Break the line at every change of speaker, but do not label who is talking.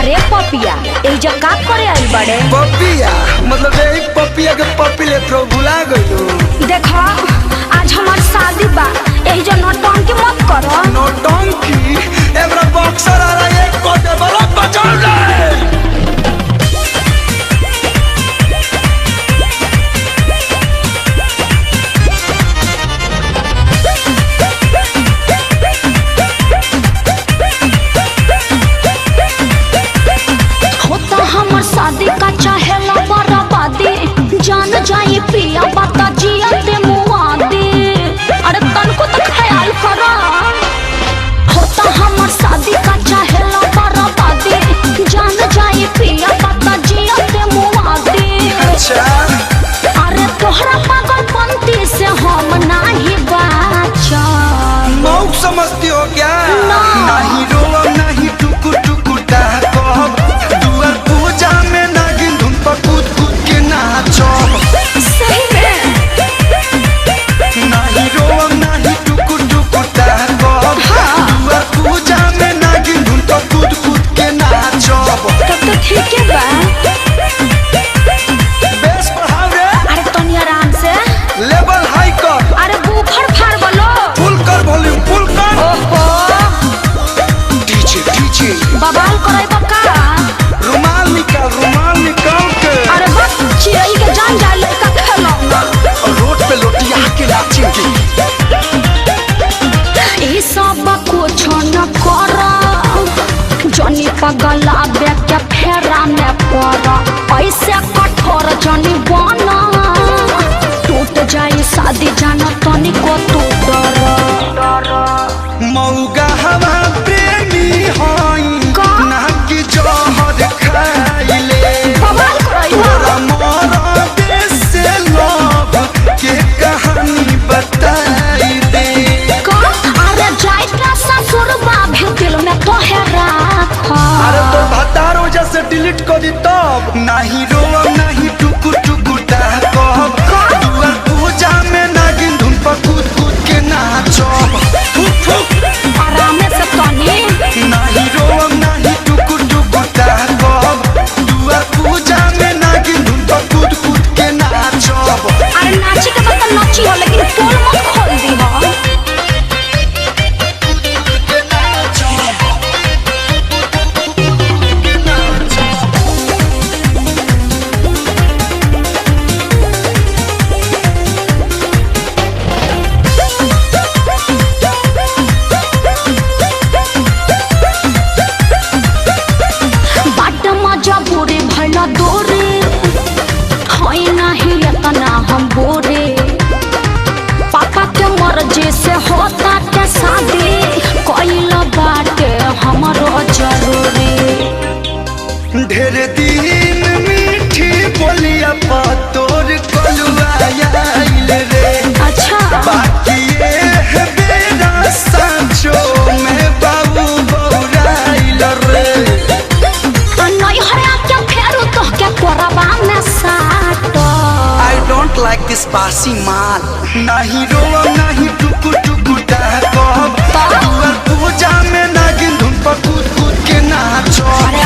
अरे पपिया एजा का करे आइल बड़े?
पपिया मतलब यही पपिया के पपी ले तो भुला गइलो।
देखो आज हमार शादी बा, एजा नौटंकी मत करो।
नौटंकी एबरा बॉक्सर आ रहा है, एक कोटे बड़ा बचाव ले।
शादी का चाहेला बर्बादी, जान जाए पिया बता जिया ते मुआदी। अरे तनको तो ख्याल करो, होता हमर शादी का चाहेला बर्बादी, जान जाए पिया बता जिया ते मुआदी।
अच्छा
अरे तोहरा पागलपंती से हम नहीं बाचा।
मौक समझती हो क्या?
ना।
नहीं रोवा नहीं टुकु टुकु डाको, दुआर पूजा में नागिन धुन पर कूद कूद के नाचो।
सही में
नहीं रोवा नहीं टुकु टुकु डाको, दुआर पूजा में नागिन धुन पर कूद कूद के नाचो।
तब तो ठीक है बा।
बेस बढ़ाओ रे।
अरे तनी आराम से,
लेवल हाई कर।
अरे बूफर फाड़ बोलो,
फुल कर वॉल्यूम फुल कर।
ओहो
डीजे डीजे
बवाल करे बका।
रुमाल निकाल के।
अरे बस चिड़ै के जान जाए लड़का खेलौना।
रोड पे लोटिया के नाचेंगे।
ई सब कुछ न कर, जनी पगला के फेरा में पड़। ऐसे कठोर जनी बना, टूट जाए शादी जाना तनी को तू डर।
मौगा हवा प्रेमी होई
का?
ना कि जहर खाइले।
बवाल करे
तोरा मोरा से लव के कहानी बताई दे।
का? अरे जाइता ससुर भी दिल में तो है राखा।
अरे तो भतार वजह से डिलीट कर दी तब। नहीं रोवा नहीं टुकु टुकु डाको, दुआर पूजा में नागिन धुन पर कूद कूद के नाचो। फुक फुक
आराम से तनी।
नहीं रोवा नहीं टुकु टुकु डाको, दुआर पूजा में नागिन धुन पर कूद कूद के नाचो।
अरे नाची के बता नाची हो, लेकिन पोल मत खोल दी हो।
के नाचो के नाचो।
बाट मजा बुरे भला दोरे, होई नहीं इतना हम बोरे। पापा के मर्जी से होता के शादी, कोइल बाटे हमरो जरूरी।
ढेर दिन मीठी बोलिया पा तोर कलुआ आइल रे।
अच्छा
बाकी ये है बेरा सांचो में बाबू बौराइल रे।
नहीं हरा के फेरू तो के कोरबा में साटो।
I don't like this बासी माल। नहीं रोवा नहीं टुकु टुकु डाको, दुआर पूजा में नागिन धुन पर कूद कूद के नाचो।
अरे